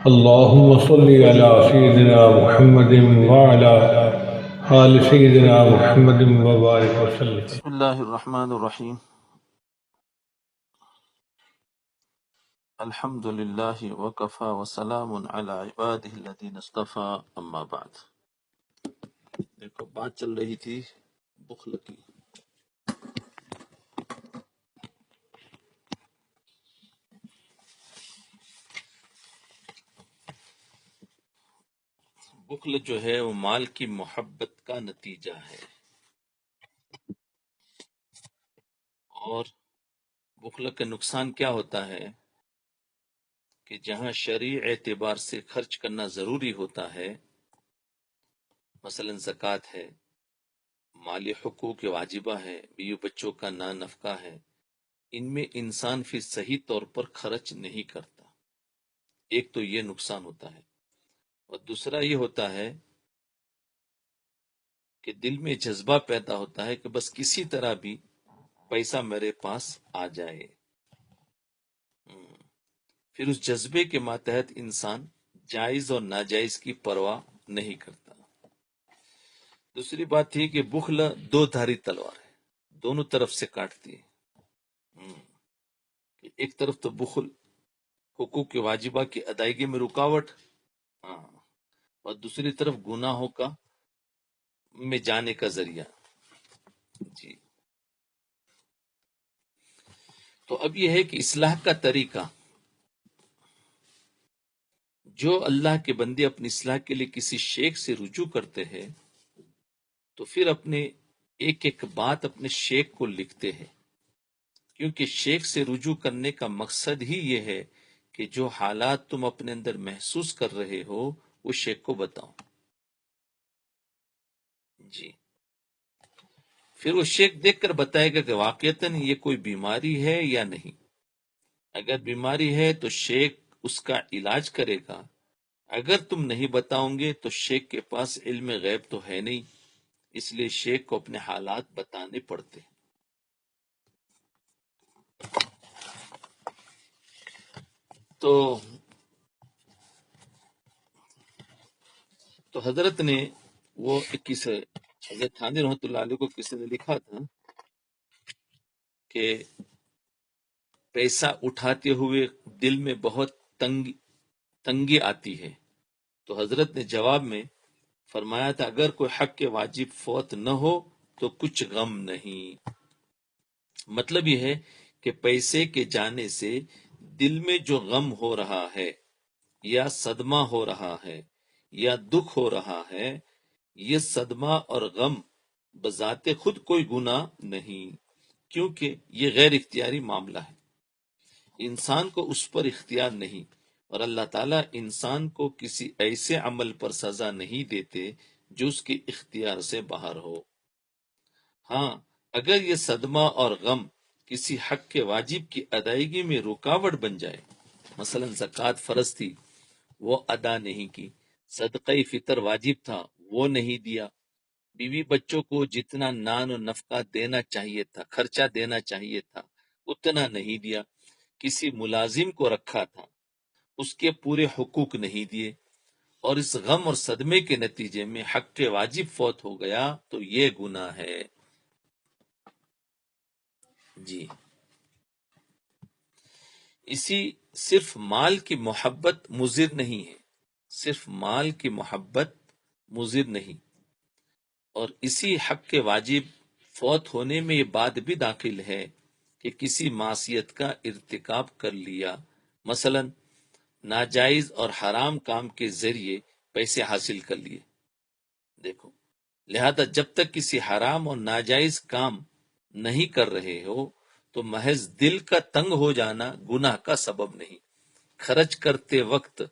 اللهم صل على سيدنا محمد وعلى آل سيدنا محمد وبارك وسلم. بسم اللہ الرحمن الرحیم. الحمد للہ وکفا وسلام علی عبادہ الذین اصطفی اما بعد. دیکھو بات چل رہی تھی بخل کی. بخل جو ہے وہ مال کی محبت کا نتیجہ ہے، اور بخل کا نقصان کیا ہوتا ہے کہ جہاں شرعی اعتبار سے خرچ کرنا ضروری ہوتا ہے، مثلا زکوٰۃ ہے، مالی حقوق واجبہ ہے، بیوی بچوں کا نفقہ ہے، ان میں انسان پھر صحیح طور پر خرچ نہیں کرتا. ایک تو یہ نقصان ہوتا ہے، اور دوسرا یہ ہوتا ہے کہ دل میں جذبہ پیدا ہوتا ہے کہ بس کسی طرح بھی پیسہ میرے پاس آ جائے. پھر اس جذبے کے ماتحت انسان جائز اور ناجائز کی پرواہ نہیں کرتا. دوسری بات یہ کہ بخل دو دھاری تلوار ہے، دونوں طرف سے کاٹتی ہے. ایک طرف تو بخل حقوق واجبہ کی ادائیگی میں رکاوٹ، اور دوسری طرف گناہوں کا میں جانے کا ذریعہ. جی، تو اب یہ ہے کہ اصلاح کا طریقہ، جو اللہ کے بندے اپنی اصلاح کے لیے کسی شیخ سے رجوع کرتے ہیں تو پھر اپنے ایک ایک بات اپنے شیخ کو لکھتے ہیں، کیونکہ شیخ سے رجوع کرنے کا مقصد ہی یہ ہے کہ جو حالات تم اپنے اندر محسوس کر رہے ہو وہ شیخ کو بتاؤ. جی، پھر وہ شیخ دیکھ کر بتائے گا کہ واقعتاً یہ کوئی بیماری ہے یا نہیں. اگر بیماری ہے تو شیخ اس کا علاج کرے گا. اگر تم نہیں بتاؤں گے تو شیخ کے پاس علم غیب تو ہے نہیں، اس لیے شیخ کو اپنے حالات بتانے پڑتے. تو حضرت نے وہ کسی حضرت تھانوی رحمۃ اللہ علیہ کو کسی نے لکھا تھا کہ پیسہ اٹھاتے ہوئے دل میں بہت تنگی آتی ہے. تو حضرت نے جواب میں فرمایا تھا اگر کوئی حق کے واجب فوت نہ ہو تو کچھ غم نہیں. مطلب یہ ہے کہ پیسے کے جانے سے دل میں جو غم ہو رہا ہے یا صدمہ ہو رہا ہے یا دکھ ہو رہا ہے، یہ صدمہ اور غم بذات خود کوئی گناہ نہیں، کیونکہ یہ غیر اختیاری معاملہ ہے، انسان کو اس پر اختیار نہیں، اور اللہ تعالیٰ انسان کو کسی ایسے عمل پر سزا نہیں دیتے جو اس کے اختیار سے باہر ہو. ہاں، اگر یہ صدمہ اور غم کسی حق کے واجب کی ادائیگی میں رکاوٹ بن جائے، مثلا زکوٰۃ فرض تھی وہ ادا نہیں کی، صدقہ فطر واجب تھا وہ نہیں دیا، بیوی بچوں کو جتنا نان و نفقہ دینا چاہیے تھا، خرچہ دینا چاہیے تھا اتنا نہیں دیا، کسی ملازم کو رکھا تھا اس کے پورے حقوق نہیں دیے، اور اس غم اور صدمے کے نتیجے میں حق کے واجب فوت ہو گیا تو یہ گناہ ہے. جی، صرف مال کی محبت مضر نہیں ہے، صرف مال کی محبت مضر نہیں، اور اسی حق کے واجب فوت ہونے میں یہ بات بھی داخل ہے کہ کسی معصیت کا ارتکاب کر لیا، مثلا ناجائز اور حرام کام کے ذریعے پیسے حاصل کر لیے. دیکھو، لہذا جب تک کسی حرام اور ناجائز کام نہیں کر رہے ہو تو محض دل کا تنگ ہو جانا گناہ کا سبب نہیں. خرچ کرتے وقت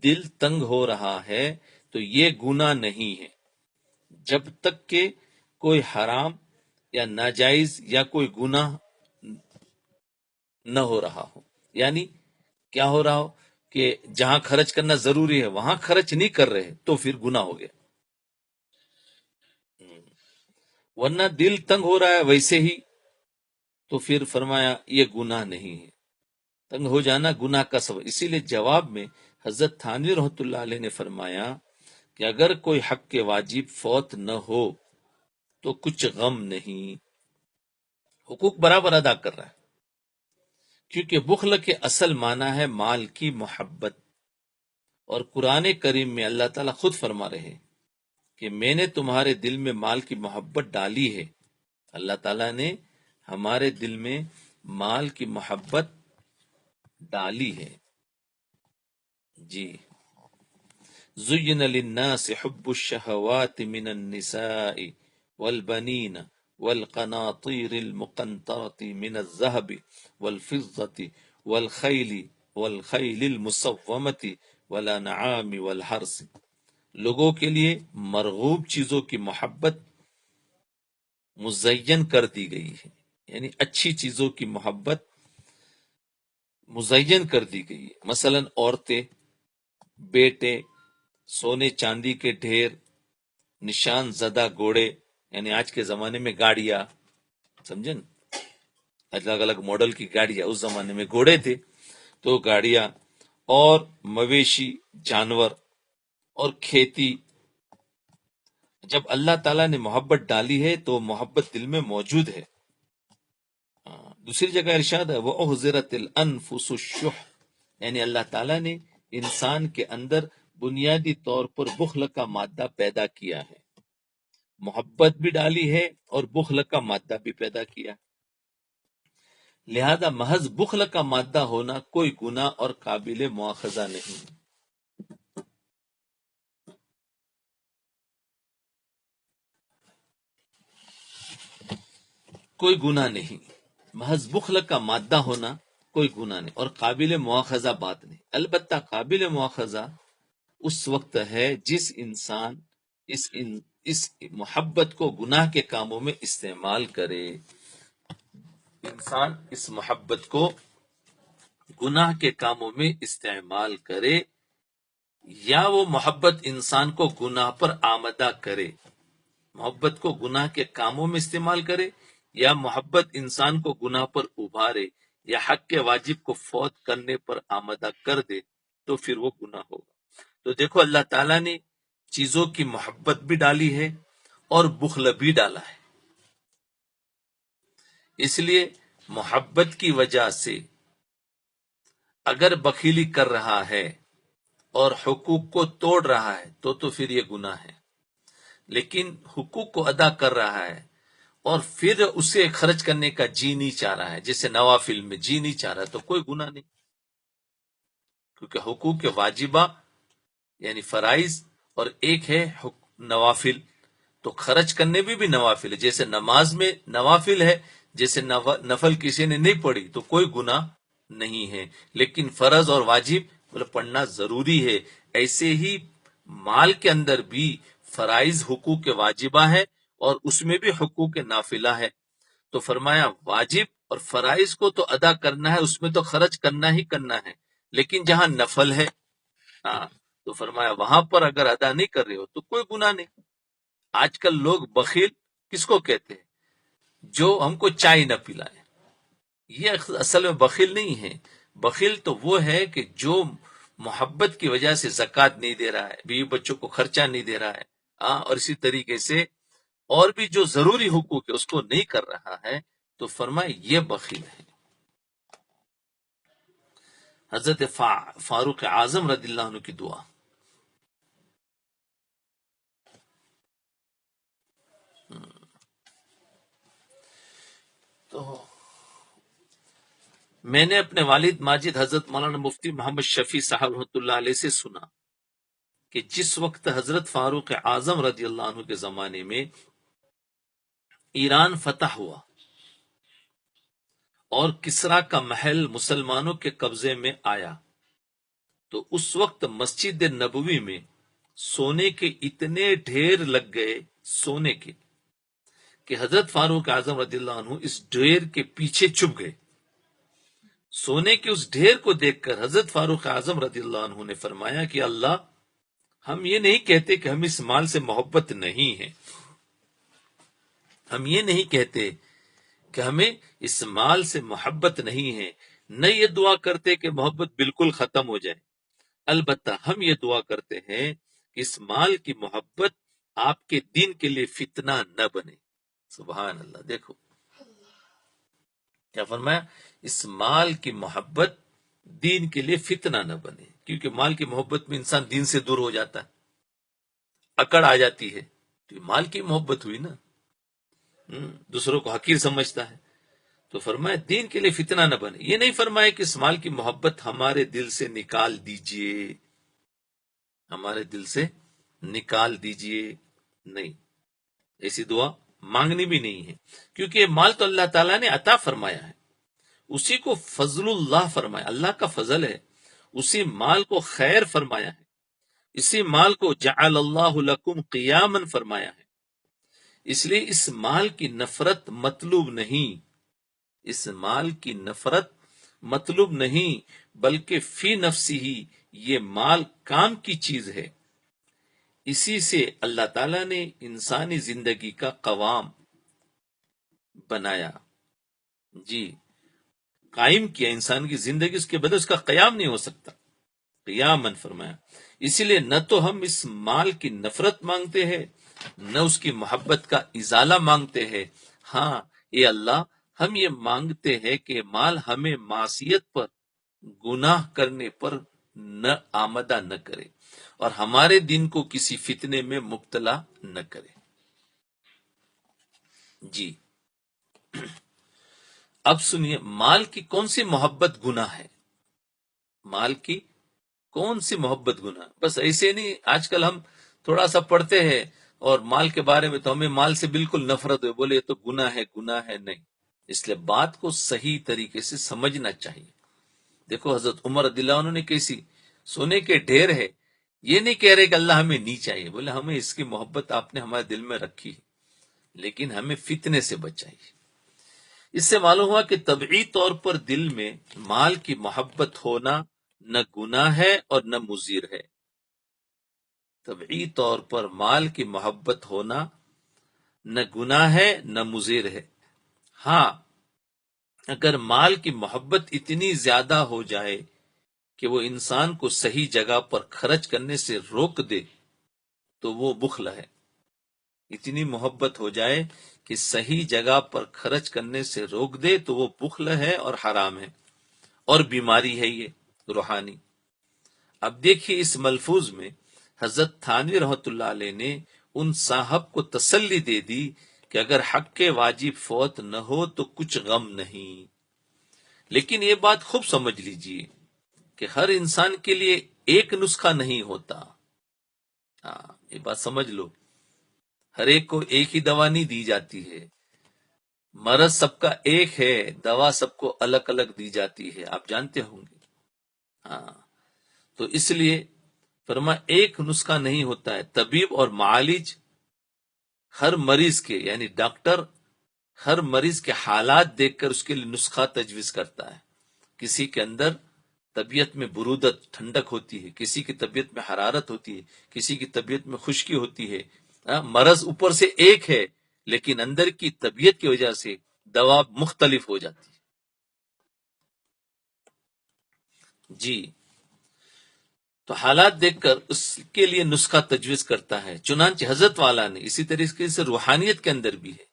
دل تنگ ہو رہا ہے تو یہ گناہ نہیں ہے جب تک کہ کوئی حرام یا ناجائز یا کوئی گناہ نہ ہو رہا ہو. یعنی کیا ہو رہا ہو کہ جہاں خرچ کرنا ضروری ہے وہاں خرچ نہیں کر رہے تو پھر گناہ ہو گیا. ورنہ دل تنگ ہو رہا ہے ویسے ہی تو پھر فرمایا یہ گناہ نہیں ہے. تنگ ہو جانا گناہ کا سبب. اسی لیے جواب میں حضرت تھانوی رحمۃ اللہ علیہ نے فرمایا کہ اگر کوئی حق کے واجب فوت نہ ہو تو کچھ غم نہیں، حقوق برابر ادا کر رہا ہے. کیونکہ بخل کے اصل معنی ہے مال کی محبت، اور قرآن کریم میں اللہ تعالیٰ خود فرما رہے ہیں کہ میں نے تمہارے دل میں مال کی محبت ڈالی ہے. اللہ تعالیٰ نے ہمارے دل میں مال کی محبت ڈالی ہے. جی. زین للناس حب الشہوات من النساء والبنین والقناطیر المقنطرة من الذهب والفضة والخیل المصومة والانعام والحرث. لوگوں کے لیے مرغوب چیزوں کی محبت مزین کر دی گئی ہے، یعنی اچھی چیزوں کی محبت مزین کر دی گئی ہے. مثلا عورتیں، بیٹے، سونے چاندی کے ڈھیر، نشان زدہ گھوڑے، یعنی آج کے زمانے میں گاڑیاں، سمجھن الگ الگ ماڈل کی گاڑیاں، اس زمانے میں گھوڑے تھے تو گاڑیاں، اور مویشی، جانور اور کھیتی. جب اللہ تعالیٰ نے محبت ڈالی ہے تو محبت دل میں موجود ہے. دوسری جگہ ارشاد ہے وَأُحْضِرَتِ الْأَنفُسُ الشُّحَّ، یعنی اللہ تعالیٰ نے انسان کے اندر بنیادی طور پر بخل کا مادہ پیدا کیا ہے، محبت بھی ڈالی ہے اور بخل کا مادہ بھی پیدا کیا. لہذا محض بخل کا مادہ ہونا کوئی گناہ اور قابل مواخذہ نہیں. کوئی گناہ نہیں، محض بخل کا مادہ ہونا کوئی گناہ نہیں اور قابل مواخذہ بات نہیں. البتہ قابل مواخذہ اس وقت ہے جس انسان اس محبت کو گناہ کے کاموں میں استعمال کرے. انسان اس محبت کو گناہ کے کاموں میں استعمال کرے، یا وہ محبت انسان کو گناہ پر آمدہ کرے. محبت کو گناہ کے کاموں میں استعمال کرے یا محبت انسان کو گناہ پر ابھارے یا حق کے واجب کو فوت کرنے پر آمدہ کر دے تو پھر وہ گناہ ہوگا. تو دیکھو اللہ تعالیٰ نے چیزوں کی محبت بھی ڈالی ہے اور بخل بھی ڈالا ہے. اس لیے محبت کی وجہ سے اگر بخیلی کر رہا ہے اور حقوق کو توڑ رہا ہے تو پھر یہ گناہ ہے. لیکن حقوق کو ادا کر رہا ہے اور پھر اسے خرچ کرنے کا جی نہیں چاہ رہا ہے، جیسے نوافل میں جی نہیں چاہ رہا تو کوئی گناہ نہیں. کیونکہ حقوق کے واجبہ یعنی فرائض اور ایک ہے نوافل، تو خرچ کرنے میں بھی نوافل ہے. جیسے نماز میں نوافل ہے، جیسے نفل کسی نے نہیں پڑھی تو کوئی گناہ نہیں ہے. لیکن فرض اور واجب پڑھنا ضروری ہے. ایسے ہی مال کے اندر بھی فرائض حقوق کے واجبہ ہے اور اس میں بھی حقوق نافلہ ہے. تو فرمایا واجب اور فرائض کو تو ادا کرنا ہے، اس میں تو خرچ کرنا ہی کرنا ہے. لیکن جہاں نفل ہے تو فرمایا وہاں پر اگر ادا نہیں کر رہے ہو تو کوئی گناہ نہیں. آج کل لوگ بخیل کس کو کہتے ہیں؟ جو ہم کو چائے نہ پلائے. یہ اصل میں بخیل نہیں ہے. بخیل تو وہ ہے کہ جو محبت کی وجہ سے زکوٰۃ نہیں دے رہا ہے، بیوی بچوں کو خرچہ نہیں دے رہا ہے، اور اسی طریقے سے اور بھی جو ضروری حقوق ہے اس کو نہیں کر رہا ہے، تو فرمائے یہ بخیل ہے. حضرت فاروق اعظم رضی اللہ عنہ کی دعا. تو میں نے اپنے والد ماجد حضرت مولانا مفتی محمد شفیع صاحب رحمۃ اللہ علیہ سے سنا کہ جس وقت حضرت فاروق اعظم رضی اللہ عنہ کے زمانے میں ایران فتح ہوا اور کسرا کا محل مسلمانوں کے قبضے میں آیا، تو اس وقت مسجد نبوی میں سونے کے اتنے ڈھیر لگ گئے، سونے کے، کہ حضرت فاروق اعظم رضی اللہ عنہ اس ڈھیر کے پیچھے چھپ گئے. سونے کے اس ڈھیر کو دیکھ کر حضرت فاروق اعظم رضی اللہ عنہ نے فرمایا کہ اللہ، ہم یہ نہیں کہتے کہ ہم اس مال سے محبت نہیں ہے، ہم یہ نہیں کہتے کہ ہمیں اس مال سے محبت نہیں ہے، نہ یہ دعا کرتے کہ محبت بالکل ختم ہو جائے، البتہ ہم یہ دعا کرتے ہیں کہ اس مال کی محبت آپ کے دین کے لیے فتنہ نہ بنے۔ سبحان اللہ، دیکھو کیا فرمایا، اس مال کی محبت دین کے لیے فتنہ نہ بنے، کیونکہ مال کی محبت میں انسان دین سے دور ہو جاتا ہے، اکڑ آ جاتی ہے، تو یہ مال کی محبت ہوئی نا، دوسروں کو حقیر سمجھتا ہے۔ تو فرمایا دین کے لیے فتنہ نہ بنے، یہ نہیں فرمایا کہ اس مال کی محبت ہمارے دل سے نکال دیجئے، ہمارے دل سے نکال دیجئے، نہیں، ایسی دعا مانگنی بھی نہیں ہے، کیونکہ یہ مال تو اللہ تعالیٰ نے عطا فرمایا ہے، اسی کو فضل اللہ فرمایا، اللہ کا فضل ہے، اسی مال کو خیر فرمایا ہے، اسی مال کو جعل اللہ لکم قیاما فرمایا ہے، اس لیے اس مال کی نفرت مطلوب نہیں، اس مال کی نفرت مطلوب نہیں، بلکہ فی نفسی ہی یہ مال کام کی چیز ہے، اسی سے اللہ تعالیٰ نے انسانی زندگی کا قوام بنایا، جی قائم کیا انسان کی زندگی، اس کے بدل اس کا قیام نہیں ہو سکتا، قیامن فرمایا، اسی لیے نہ تو ہم اس مال کی نفرت مانگتے ہیں، نہ اس کی محبت کا ازالہ مانگتے ہیں، ہاں اے اللہ ہم یہ مانگتے ہیں کہ مال ہمیں معصیت پر، گناہ کرنے پر نہ آمدہ نہ کرے، اور ہمارے دین کو کسی فتنے میں مبتلا نہ کرے۔ جی اب سنیے، مال کی کون سی محبت گناہ ہے؟ مال کی کون سی محبت گناہ؟ بس ایسے نہیں، آج کل ہم تھوڑا سا پڑھتے ہیں اور مال کے بارے میں تو ہمیں مال سے بالکل نفرت ہے، بولے یہ تو گناہ ہے، گناہ ہے، نہیں، اس لیے بات کو صحیح طریقے سے سمجھنا چاہیے۔ دیکھو حضرت عمر رضی اللہ عنہ نے کیسی سونے کے ڈھیر ہے، یہ نہیں کہہ رہے کہ اللہ ہمیں نہیں چاہیے، بولے ہمیں اس کی محبت آپ نے ہمارے دل میں رکھی ہے، لیکن ہمیں فتنے سے بچائیے۔ اس سے معلوم ہوا کہ طبعی طور پر دل میں مال کی محبت ہونا نہ گناہ ہے اور نہ مضر ہے، طبعی طور پر مال کی محبت ہونا نہ گناہ ہے نہ مضر ہے، ہاں اگر مال کی محبت اتنی زیادہ ہو جائے کہ وہ انسان کو صحیح جگہ پر خرچ کرنے سے روک دے تو وہ بخل ہے، اتنی محبت ہو جائے کہ صحیح جگہ پر خرچ کرنے سے روک دے تو وہ بخل ہے اور حرام ہے اور بیماری ہے یہ روحانی۔ اب دیکھیے اس ملفوظ میں حضرت تھانوی رحمۃ اللہ علیہ نے ان صاحب کو تسلی دے دی کہ اگر حق کے واجب فوت نہ ہو تو کچھ غم نہیں، لیکن یہ بات خوب سمجھ لیجئے کہ ہر انسان کے لیے ایک نسخہ نہیں ہوتا، ہاں یہ بات سمجھ لو، ہر ایک کو ایک ہی دوا نہیں دی جاتی ہے، مرض سب کا ایک ہے، دوا سب کو الگ الگ دی جاتی ہے، آپ جانتے ہوں گے، ہاں تو اس لیے فرما ایک نسخہ نہیں ہوتا ہے، طبیب اور معالج ہر مریض کے، یعنی ڈاکٹر ہر مریض کے حالات دیکھ کر اس کے لیے نسخہ تجویز کرتا ہے، کسی کے اندر طبیعت میں برودت ٹھنڈک ہوتی ہے، کسی کی طبیعت میں حرارت ہوتی ہے، کسی کی طبیعت میں خشکی ہوتی ہے، مرض اوپر سے ایک ہے لیکن اندر کی طبیعت کی وجہ سے دوا مختلف ہو جاتی ہے۔ جی تو حالات دیکھ کر اس کے لیے نسخہ تجویز کرتا ہے، چنانچہ حضرت والا نے اسی طریقے سے روحانیت کے اندر بھی ہے،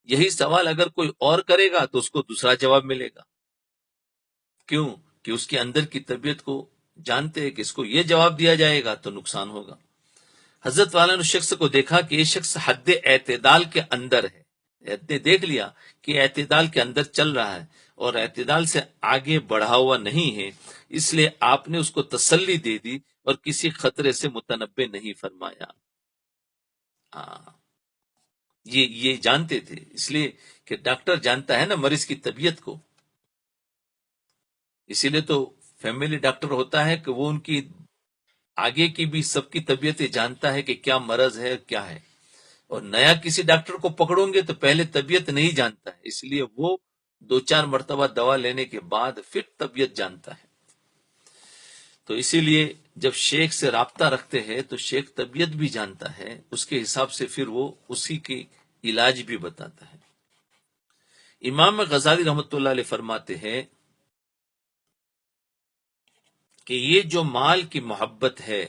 یہی سوال اگر کوئی اور کرے گا تو اس کو دوسرا جواب ملے گا، کیوں کہ اس کے اندر کی طبیعت کو جانتے ہیں کہ اس کو یہ جواب دیا جائے گا تو نقصان ہوگا۔ حضرت والا نے شخص کو دیکھا کہ یہ شخص حد اعتدال کے اندر ہے، نے دیکھ لیا کہ اعتدال کے اندر چل رہا ہے اور اعتدال سے آگے بڑھا ہوا نہیں ہے، اس لیے آپ نے اس کو تسلی دے دی اور کسی خطرے سے متنبع نہیں فرمایا۔ یہ جانتے تھے، اس لیے کہ ڈاکٹر جانتا ہے نا مریض کی طبیعت کو، اسی لیے تو فیملی ڈاکٹر ہوتا ہے کہ وہ ان کی آگے کی بھی سب کی طبیعتیں جانتا ہے کہ کیا مرض ہے کیا ہے، اور نیا کسی ڈاکٹر کو پکڑوں گے تو پہلے طبیعت نہیں جانتا ہے، اس لیے وہ 2-4 مرتبہ دوا لینے کے بعد پھر طبیعت جانتا ہے۔ تو اسی لیے جب شیخ سے رابطہ رکھتے ہیں تو شیخ طبیعت بھی جانتا ہے، اس کے حساب سے پھر وہ اسی کی علاج بھی بتاتا ہے۔ امام غزالی رحمۃ اللہ علیہ فرماتے ہیں کہ یہ جو مال کی محبت ہے،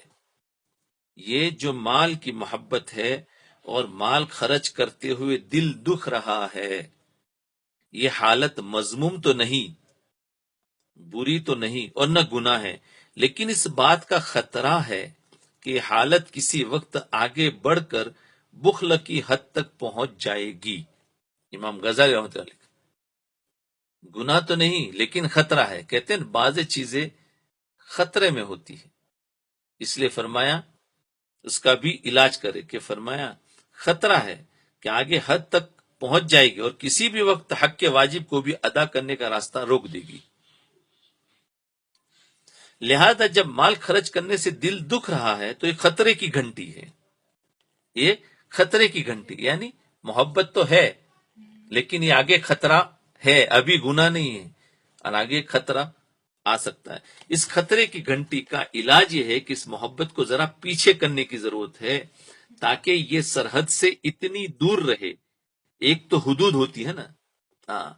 یہ جو مال کی محبت ہے اور مال خرچ کرتے ہوئے دل دکھ رہا ہے، یہ حالت مذموم تو نہیں، بری تو نہیں اور نہ گناہ ہے، لیکن اس بات کا خطرہ ہے کہ یہ حالت کسی وقت آگے بڑھ کر بخل کی حد تک پہنچ جائے گی۔ امام غزالی رحمۃ اللہ علیہ، گناہ تو نہیں لیکن خطرہ ہے، کہتے ہیں بعض چیزیں خطرے میں ہوتی ہیں، اس لیے فرمایا اس کا بھی علاج کرے، کہ فرمایا خطرہ ہے کہ آگے حد تک پہنچ جائے گی اور کسی بھی وقت حق کے واجب کو بھی ادا کرنے کا راستہ روک دے گی۔ لہذا جب مال خرچ کرنے سے دل دکھ رہا ہے تو یہ خطرے کی گھنٹی ہے، یہ خطرے کی گھنٹی، یعنی محبت تو ہے لیکن یہ آگے خطرہ ہے، ابھی گناہ نہیں ہے اور آگے خطرہ آ سکتا ہے۔ اس خطرے کی گھنٹی کا علاج یہ ہے کہ اس محبت کو ذرا پیچھے کرنے کی ضرورت ہے تاکہ یہ سرحد سے اتنی دور رہے۔ ایک تو حدود ہوتی ہے نا، ہاں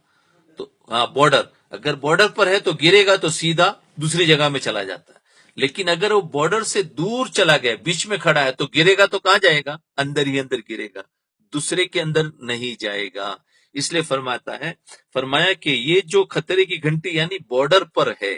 تو ہاں بارڈر، اگر بارڈر پر ہے تو گرے گا تو سیدھا دوسری جگہ میں چلا جاتا ہے، لیکن اگر وہ بارڈر سے دور چلا گیا، بیچ میں کھڑا ہے، تو گرے گا تو کہاں جائے گا؟ اندر ہی اندر گرے گا، دوسرے کے اندر نہیں جائے گا۔ اس لیے فرمایا کہ یہ جو خطرے کی گھنٹی یعنی بارڈر پر ہے،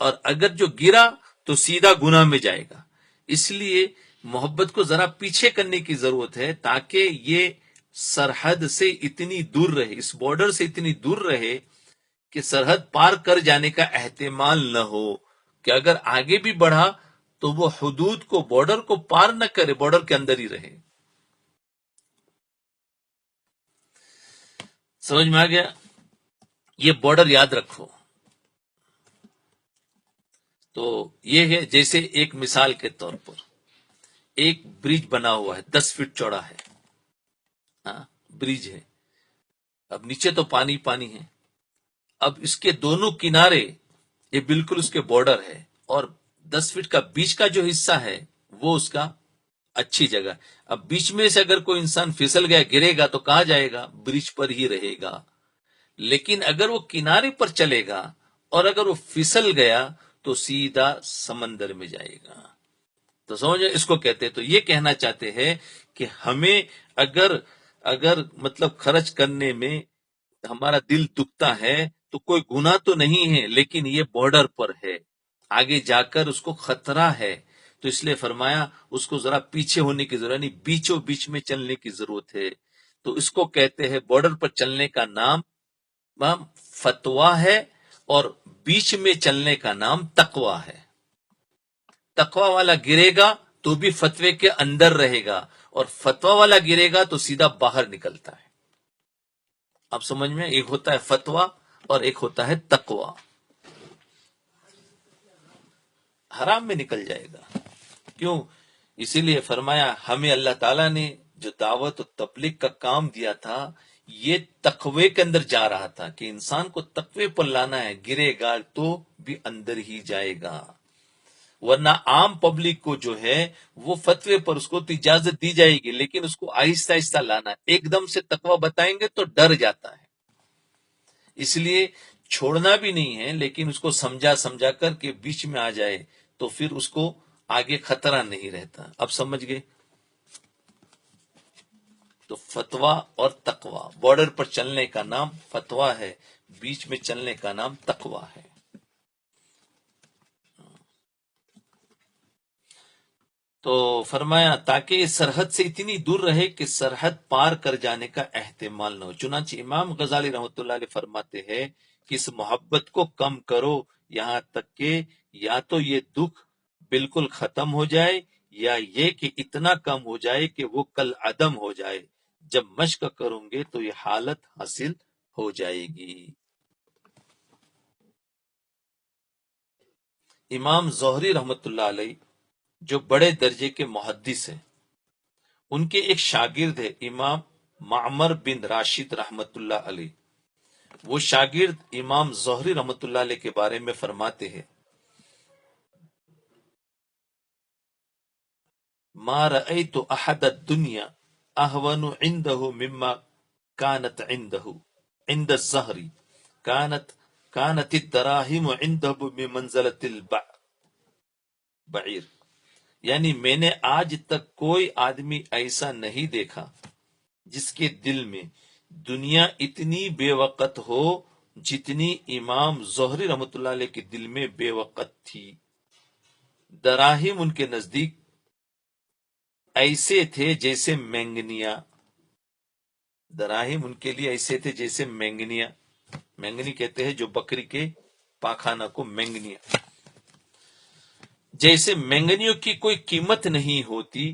اور اگر جو گرا تو سیدھا گناہ میں جائے گا، اس لیے محبت کو ذرا پیچھے کرنے کی ضرورت ہے تاکہ یہ سرحد سے اتنی دور رہے، اس بارڈر سے اتنی دور رہے کہ سرحد پار کر جانے کا احتمال نہ ہو، کہ اگر آگے بھی بڑھا تو وہ حدود کو، بارڈر کو پار نہ کرے، بارڈر کے اندر ہی رہے۔ سمجھ میں آ گیا؟ یہ بارڈر یاد رکھو۔ تو یہ ہے جیسے ایک مثال کے طور پر ایک برج بنا ہوا ہے، 10 فٹ چوڑا ہے، ہاں برج ہے، اب نیچے تو پانی پانی ہے، اب اس کے دونوں کنارے یہ بالکل اس کے بارڈر ہے، اور 10 فٹ کا بیچ کا جو حصہ ہے وہ اس کا اچھی جگہ۔ اب بیچ میں سے اگر کوئی انسان پھسل گیا، گرے گا تو کہاں جائے گا؟ برج پر ہی رہے گا۔ لیکن اگر وہ کنارے پر چلے گا اور اگر وہ پھسل گیا تو سیدھا سمندر میں جائے گا۔ تو سمجھو اس کو کہتے ہیں، تو یہ کہنا چاہتے ہیں کہ ہمیں اگر مطلب خرچ کرنے میں ہمارا دل دکھتا ہے تو کوئی گناہ تو نہیں ہے، لیکن یہ بارڈر پر ہے، آگے جا کر اس کو خطرہ ہے، تو اس لیے فرمایا اس کو ذرا پیچھے ہونے کی ضرورت نہیں، بیچوں بیچ میں چلنے کی ضرورت ہے۔ تو اس کو کہتے ہیں بارڈر پر چلنے کا نام فتویٰ ہے، اور بیچ میں چلنے کا نام تقویٰ ہے۔ تقویٰ والا گرے گا تو بھی فتوے کے اندر رہے گا، اور فتویٰ والا گرے گا تو سیدھا باہر نکلتا ہے۔ اب سمجھ میں، ایک ہوتا ہے فتویٰ اور ایک ہوتا ہے تقویٰ، حرام میں نکل جائے گا۔ کیوں؟ اسی لیے فرمایا ہمیں اللہ تعالیٰ نے جو دعوت و تبلیغ کا کام دیا تھا، یہ تقوی کے اندر جا رہا تھا کہ انسان کو تقوی پر لانا ہے، گرے گا تو بھی اندر ہی جائے گا، ورنہ عام پبلک کو جو ہے وہ فتوے پر اس کو تو اجازت دی جائے گی، لیکن اس کو آہستہ آہستہ لانا ہے، ایک دم سے تقوی بتائیں گے تو ڈر جاتا ہے، اس لیے چھوڑنا بھی نہیں ہے، لیکن اس کو سمجھا کر کے بیچ میں آ جائے تو پھر اس کو آگے خطرہ نہیں رہتا۔ اب سمجھ گئے؟ تو فتویٰ اور تقویٰ، بارڈر پر چلنے کا نام فتویٰ ہے، بیچ میں چلنے کا نام تقویٰ ہے۔ تو فرمایا تاکہ یہ سرحد سے اتنی دور رہے کہ سرحد پار کر جانے کا احتمال نہ ہو۔ چنانچہ امام غزالی رحمۃ اللہ علیہ فرماتے ہیں کہ اس محبت کو کم کرو یہاں تک کہ یا تو یہ دکھ بالکل ختم ہو جائے، یا یہ کہ اتنا کم ہو جائے کہ وہ کل عدم ہو جائے۔ جب مشق کروں گے تو یہ حالت حاصل ہو جائے گی۔ امام زہری رحمۃ اللہ علیہ جو بڑے درجے کے محدث ہیں، ان کے ایک شاگرد ہے امام معمر بن راشد رحمۃ اللہ علیہ، وہ شاگرد امام زہری رحمۃ اللہ علیہ کے بارے میں فرماتے ہیں، ما رأيت احد الدنيا اهون عنده مما كانت عنده عند الزهري، كانت الدراهم عنده بمنزلة بعیر، یعنی میں نے آج تک کوئی آدمی ایسا نہیں دیکھا جس کے دل میں دنیا اتنی بے وقت ہو جتنی امام زہری رحمۃ اللہ علیہ کے دل میں بے وقت تھی۔ دراہم ان کے نزدیک ایسے تھے جیسے مینگنیا، دراہم ان کے لیے ایسے تھے جیسے مینگنیا، مینگنی کہتے ہیں جو بکری کے پاخانہ کو مینگنیا، جیسے مینگنیوں کی کوئی قیمت نہیں ہوتی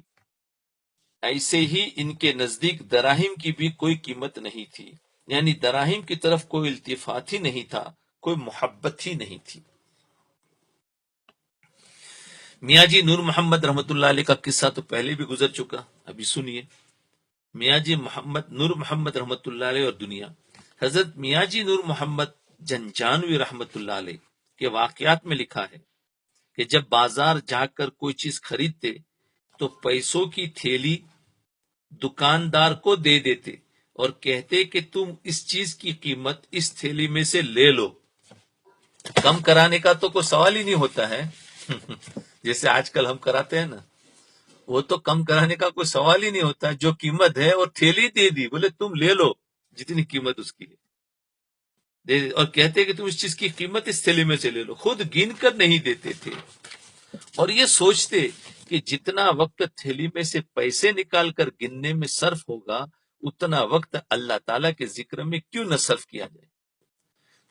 ایسے ہی ان کے نزدیک دراہم کی بھی کوئی قیمت نہیں تھی، یعنی دراہم کی طرف کوئی التفات ہی نہیں تھا، کوئی محبت ہی نہیں تھی۔ میاں جی نور محمد رحمت اللہ علیہ کا قصہ تو پہلے بھی گزر چکا، ابھی سنیے۔ میاں جی نور محمد رحمت اللہ علیہ اور دنیا، حضرت میاں جی نور محمد جنجانوی رحمت اللہ علیہ کے واقعات میں لکھا ہے کہ جب بازار جا کر کوئی چیز خریدتے تو پیسوں کی تھیلی دکاندار کو دے دیتے اور کہتے کہ تم اس چیز کی قیمت اس تھیلی میں سے لے لو، کم کرانے کا تو کوئی سوال ہی نہیں ہوتا ہے جیسے آج کل ہم کراتے ہیں نا، وہ تو کم کرانے کا کوئی سوال ہی نہیں ہوتا، جو قیمت ہے اور تھیلی دے دی، بولے تم لے لو جتنی قیمت اس کی ہے، اور کہتے کہ تم اس چیز کی قیمت اس تھیلی میں سے لے لو، خود گن کر نہیں دیتے تھے، اور یہ سوچتے کہ جتنا وقت تھیلی میں سے پیسے نکال کر گننے میں صرف ہوگا اتنا وقت اللہ تعالیٰ کے ذکر میں کیوں نہ صرف کیا جائے۔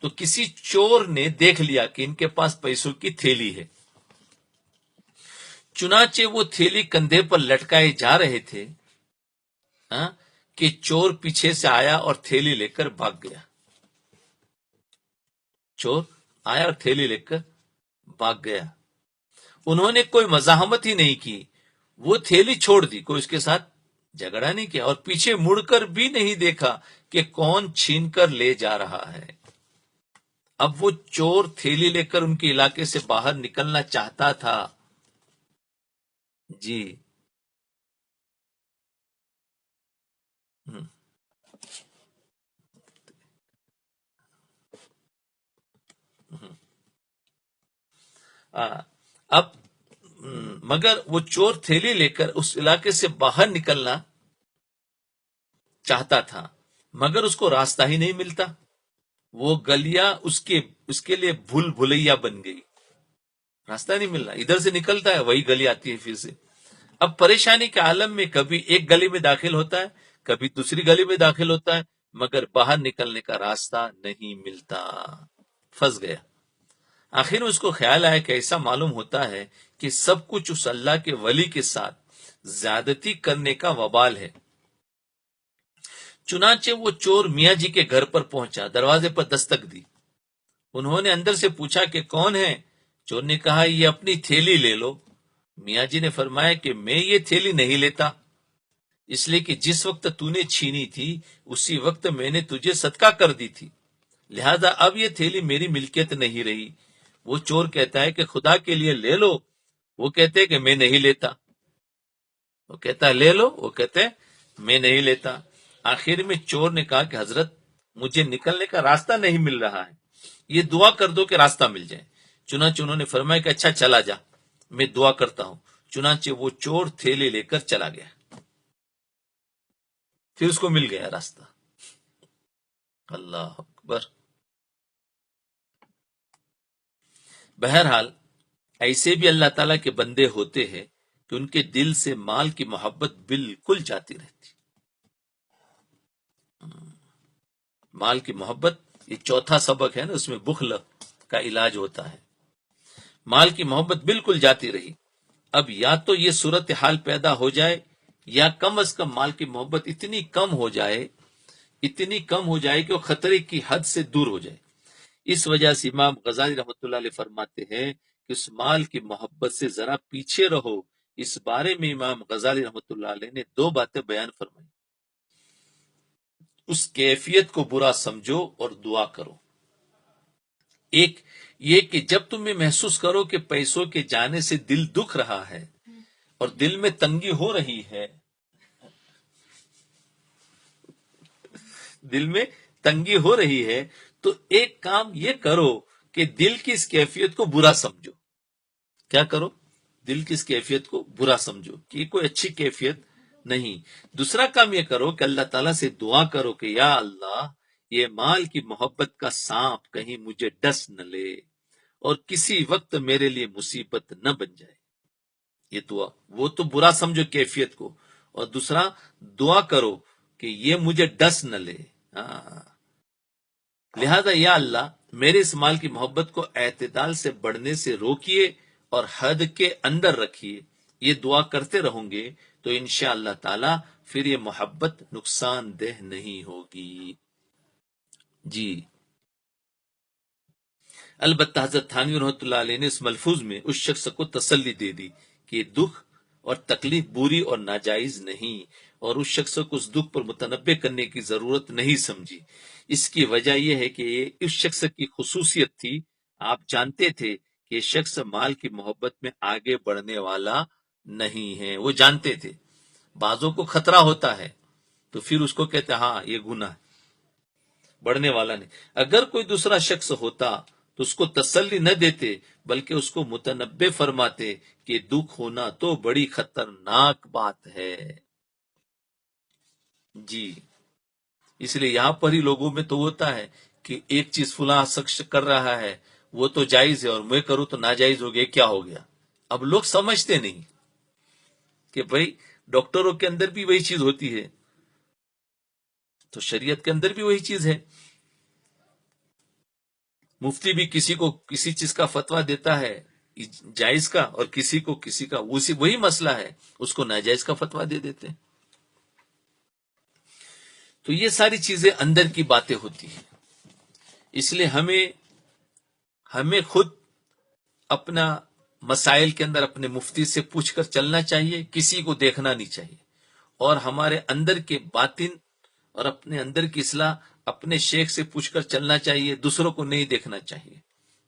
تو کسی چور نے دیکھ لیا کہ ان کے پاس پیسوں کی تھیلی ہے، چنانچہ وہ تھیلی کندھے پر لٹکائے جا رہے تھے کہ چور پیچھے سے آیا اور تھیلی لے کر بھاگ گیا، چور آیا اور تھیلی لے کر بھاگ گیا، انہوں نے کوئی مزاحمت ہی نہیں کی، وہ تھیلی چھوڑ دی، کوئی اس کے ساتھ جھگڑا نہیں کیا اور پیچھے مڑ کر بھی نہیں دیکھا کہ کون چھین کر لے جا رہا ہے۔ اب وہ چور تھیلی لے کر ان کے علاقے سے باہر نکلنا چاہتا تھا، جی اب مگر وہ چور تھیلی لے کر اس علاقے سے باہر نکلنا چاہتا تھا مگر اس کو راستہ ہی نہیں ملتا، وہ گلیاں اس کے لیے بھول بھلیا بن گئی، راستہ نہیں مل رہا، ادھر سے نکلتا ہے وہی گلی آتی ہے پھر سے۔ اب پریشانی کے عالم میں کبھی ایک گلی میں داخل ہوتا ہے، کبھی دوسری گلی میں داخل ہوتا ہے، مگر باہر نکلنے کا راستہ نہیں ملتا، پھنس گیا۔ آخر میں اس کو خیال آیا کہ ایسا معلوم ہوتا ہے کہ سب کچھ اس اللہ کے ولی کے ساتھ زیادتی کرنے کا وبال ہے۔ چنانچہ وہ چور میاں جی کے گھر پر پہنچا، دروازے پر دستک دی، انہوں نے اندر سے پوچھا کہ کون ہے؟ چور نے کہا یہ اپنی تھیلی لے لو۔ میاں جی نے فرمایا کہ میں یہ تھیلی نہیں لیتا، اس لیے کہ جس وقت تو نے چھینی تھی اسی وقت میں نے تجھے صدقہ کر دی تھی، لہذا اب یہ تھیلی میری ملکیت نہیں رہی۔ وہ چور کہتا ہے کہ خدا کے لیے لے لو، وہ کہتے ہیں کہ میں نہیں لیتا، وہ کہتا ہے لے لو، وہ کہتے ہیں میں نہیں لیتا۔ آخر میں چور نے کہا کہ حضرت مجھے نکلنے کا راستہ نہیں مل رہا ہے، یہ دعا کر دو کہ راستہ مل جائے۔ چنانچہ انہوں نے فرمایا کہ اچھا چلا جا، میں دعا کرتا ہوں۔ چنانچہ وہ چور تھیلی لے کر چلا گیا، پھر اس کو مل گیا راستہ۔ اللہ اکبر۔ بہرحال ایسے بھی اللہ تعالیٰ کے بندے ہوتے ہیں کہ ان کے دل سے مال کی محبت بالکل جاتی رہتی، مال کی محبت، یہ چوتھا سبق ہے نا، اس میں بخل کا علاج ہوتا ہے، مال کی محبت بالکل جاتی رہی۔ اب یا تو یہ صورتحال پیدا ہو جائے یا کم از کم مال کی محبت اتنی کم ہو جائے کہ وہ خطرے کی حد سے دور ہو جائے۔ اس وجہ سے امام غزالی رحمۃ اللہ علیہ فرماتے ہیں کہ اس مال کی محبت سے ذرا پیچھے رہو۔ اس بارے میں امام غزالی رحمۃ اللہ علیہ نے دو باتیں بیان فرمائی، اس کیفیت کو برا سمجھو اور دعا کرو۔ ایک یہ کہ جب تم یہ محسوس کرو کہ پیسوں کے جانے سے دل دکھ رہا ہے اور دل میں تنگی ہو رہی ہے، دل میں تنگی ہو رہی ہے تو ایک کام یہ کرو کہ دل کی اس کیفیت کو برا سمجھو۔ کیا کرو؟ دل کی اس کیفیت کو برا سمجھو کہ یہ کوئی اچھی کیفیت نہیں. دوسرا کام یہ کرو کہ اللہ تعالیٰ سے دعا کرو کہ یا اللہ یہ مال کی محبت کا سانپ کہیں مجھے ڈس نہ لے اور کسی وقت میرے لیے مصیبت نہ بن جائے. یہ دعا، وہ تو برا سمجھو کیفیت کو، اور دوسرا دعا کرو کہ یہ مجھے ڈس نہ لے. لہذا یا اللہ میرے اس مال کی محبت کو اعتدال سے بڑھنے سے روکیے اور حد کے اندر رکھیے. یہ دعا کرتے رہوں گے تو انشاءاللہ تعالی پھر یہ محبت نقصان دہ نہیں ہوگی. جی البتہ حضرت تھانوی رحمۃ اللہ علیہ نے اس ملفوظ میں اس شخص کو تسلی دے دی کہ یہ دکھ اور تکلیف بری اور ناجائز نہیں، اور اس شخص کو اس دکھ پر متنبع کرنے کی ضرورت نہیں سمجھی. اس کی وجہ یہ ہے کہ یہ اس شخص کی خصوصیت تھی. آپ جانتے تھے کہ یہ شخص مال کی محبت میں آگے بڑھنے والا نہیں ہے. وہ جانتے تھے بعضوں کو خطرہ ہوتا ہے تو پھر اس کو کہتے ہاں یہ گناہ ہے، بڑھنے والا نہیں. اگر کوئی دوسرا شخص ہوتا تو اس کو تسلی نہ دیتے بلکہ اس کو متنبع فرماتے کہ دکھ ہونا تو بڑی خطرناک بات ہے. جی اس لیے یہاں پر ہی لوگوں میں تو ہوتا ہے کہ ایک چیز فلاں شخص کر رہا ہے وہ تو جائز ہے اور میں کروں تو ناجائز ہو گیا، کیا ہو گیا. اب لوگ سمجھتے نہیں کہ بھائی ڈاکٹروں کے اندر بھی وہی چیز ہوتی ہے تو شریعت کے اندر بھی وہی چیز ہے. مفتی بھی کسی کو کسی چیز کا فتویٰ دیتا ہے جائز کا، اور کسی کو کسی کا وہی مسئلہ ہے اس کو ناجائز کا فتویٰ دے دیتے ہیں. تو یہ ساری چیزیں اندر کی باتیں ہوتی ہیں. اس لیے ہمیں خود اپنا مسائل کے اندر اپنے مفتی سے پوچھ کر چلنا چاہیے، کسی کو دیکھنا نہیں چاہیے، اور ہمارے اندر کے باطن اور اپنے اندر کی اصلاح اپنے شیخ سے پوچھ کر چلنا چاہیے، دوسروں کو نہیں دیکھنا چاہیے.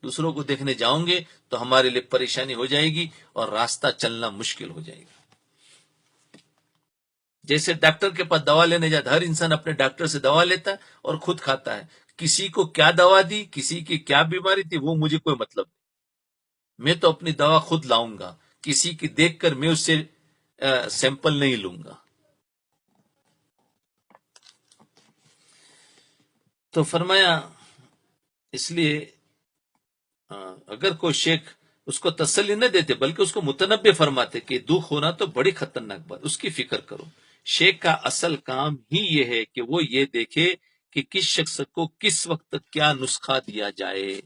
دوسروں کو دیکھنے جاؤں گے تو ہمارے لیے پریشانی ہو جائے گی اور راستہ چلنا مشکل ہو جائے گا. جیسے ڈاکٹر کے پاس دوا لینے جاتا، ہر انسان اپنے ڈاکٹر سے دوا لیتا ہے اور خود کھاتا ہے. کسی کو کیا دوا دی، کسی کی کیا بیماری تھی، وہ مجھے کوئی مطلب نہیں. میں تو اپنی دوا خود لاؤں گا، کسی کی دیکھ کر میں اس سے سیمپل نہیں لوں گا. تو فرمایا اس لیے اگر کوئی شیخ اس کو تسلی نہ دیتے بلکہ اس کو متنبع فرماتے کہ دکھ ہونا تو بڑی خطرناک بات، اس کی فکر کرو. شیخ کا اصل کام ہی یہ ہے کہ وہ یہ دیکھے کہ کس شخص کو کس وقت کیا نسخہ دیا جائے،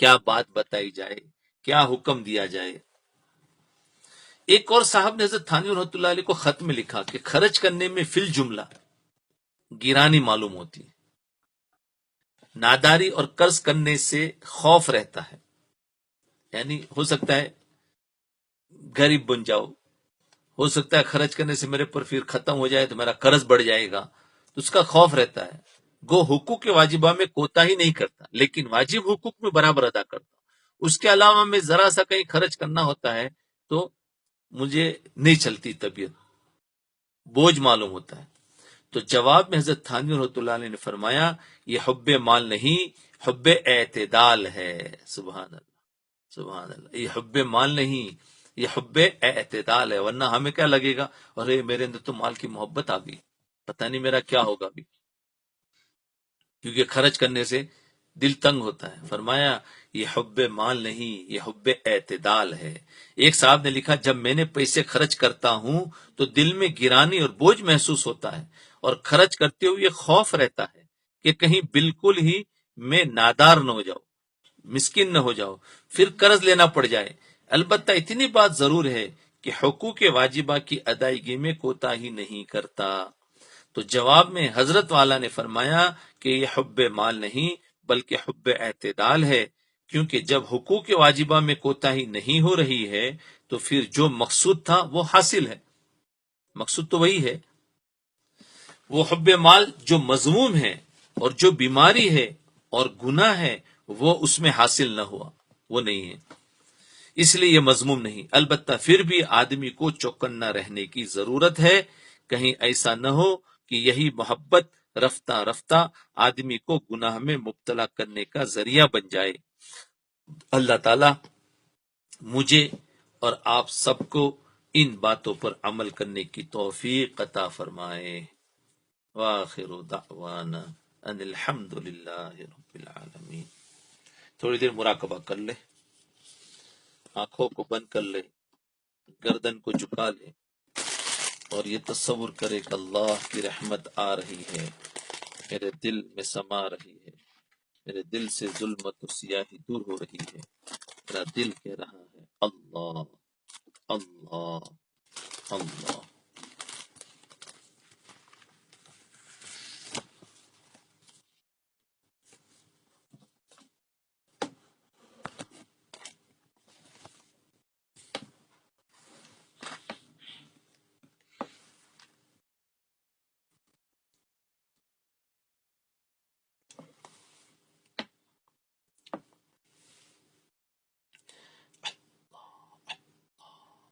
کیا بات بتائی جائے، کیا حکم دیا جائے. ایک اور صاحب نے حضرت تھانوی رحمۃ اللہ علیہ کو خط میں لکھا کہ خرچ کرنے میں فی الجملہ گرانی معلوم ہوتی ہے، ناداری اور قرض کرنے سے خوف رہتا ہے. یعنی ہو سکتا ہے غریب بن جاؤ، ہو سکتا ہے خرچ کرنے سے میرے پر پھر ختم ہو جائے تو میرا قرض بڑھ جائے گا، تو اس کا خوف رہتا ہے. گو حقوق کے واجبہ میں کوتاہی نہیں کرتا لیکن واجب حقوق میں برابر ادا کرتا. اس کے علاوہ میں ذرا سا کہیں خرچ کرنا ہوتا ہے تو مجھے نہیں چلتی طبیعت، بوجھ معلوم ہوتا ہے. تو جواب میں حضرت تھانوی رحمۃ اللہ علیہ نے فرمایا یہ حب مال نہیں، حب اعتدال ہے. سبحان اللہ سبحان اللہ. یہ حب مال نہیں، یہ حب اعتدال ہے. ورنہ ہمیں کیا لگے گا، ارے میرے اندر تو مال کی محبت آ گئی، پتہ نہیں میرا کیا ہوگا ابھی، کیونکہ خرچ کرنے سے دل تنگ ہوتا ہے. فرمایا یہ حب مال نہیں، یہ حب اعتدال ہے. ایک صاحب نے لکھا جب میں نے پیسے خرچ کرتا ہوں تو دل میں گرانی اور بوجھ محسوس ہوتا ہے، اور خرچ کرتے ہوئے خوف رہتا ہے کہ کہیں بالکل ہی میں نادار نہ ہو جاؤں، مسکین نہ ہو جاؤ، پھر قرض لینا پڑ جائے. البتہ اتنی بات ضرور ہے کہ حقوق واجبہ کی ادائیگی میں کوتاہی نہیں کرتا. تو جواب میں حضرت والا نے فرمایا کہ یہ حب مال نہیں بلکہ حب اعتدال ہے، کیونکہ جب حقوق واجبہ میں کوتاہی نہیں ہو رہی ہے تو پھر جو مقصود تھا وہ حاصل ہے. مقصود تو وہی ہے. وہ حب مال جو مذموم ہے اور جو بیماری ہے اور گناہ ہے وہ اس میں حاصل نہ ہوا، وہ نہیں ہے، اس لیے یہ مذموم نہیں. البتہ پھر بھی آدمی کو چوکنا رہنے کی ضرورت ہے، کہیں ایسا نہ ہو کہ یہی محبت رفتہ رفتہ آدمی کو گناہ میں مبتلا کرنے کا ذریعہ بن جائے. اللہ تعالی مجھے اور آپ سب کو ان باتوں پر عمل کرنے کی توفیق عطا فرمائے۔ وآخر دعوانا ان الحمد للہ رب العالمین۔ تھوڑی دیر مراقبہ کر لے، آنکھوں کو بند کر لے، گردن کو جھکا لے اور یہ تصور کرے کہ اللہ کی رحمت آ رہی ہے، میرے دل میں سما رہی ہے، میرے دل سے ظلمت و سیاہی دور ہو رہی ہے، میرا دل کہہ رہا ہے اللہ